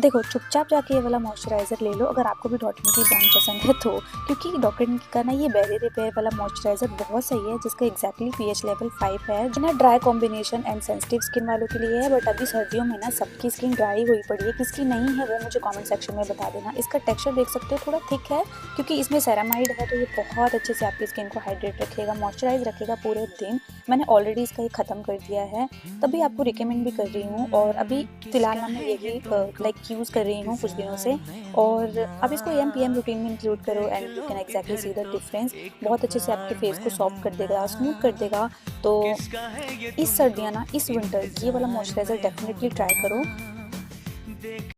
देखो चुपचाप जाके ये वाला मॉइस्चराइज़र ले लो अगर आपको भी डॉट एंड की ब्रांड पसंद है तो, क्योंकि डॉट एंड की का ना ये बैरियर रिपेयर वाला मॉइस्चराइज़र बहुत सही है, जिसका एग्जैक्टली पीएच लेवल 5 है, जो ना dry combination and sensitive skin वालों के लिए है। बट अभी सर्दियों में ना सबकी स्किन ड्राई हुई पड़ी है, किसकी नहीं है वो मुझे कमेंट सेक्शन में बता देना। इसका टेक्सचर देख सकते हो, थोड़ा थिक है क्योंकि इसमें सेरामाइड है, तो ये बहुत अच्छे से आपकी स्किन को हाइड्रेट रखेगा, मॉइस्चराइज रखेगा पूरे दिन। मैंने ऑलरेडी इसका ये ख़त्म कर दिया है, तभी आपको रिकमेंड भी कर रही हूँ। और अभी फ़िलहाल ना मैं यही लाइक यूज़ कर रही हूँ कुछ दिनों से। और अब इसको एएम पीएम रूटीन में इंक्लूड करो and you can exactly see the difference. बहुत अच्छे से आपके फेस को सॉफ्ट कर देगा, स्मूथ कर देगा। तो इस सर्दियाँ ना, इस विंटर ये वाला मॉइस्चराइज़र डेफिनेटली ट्राई करो।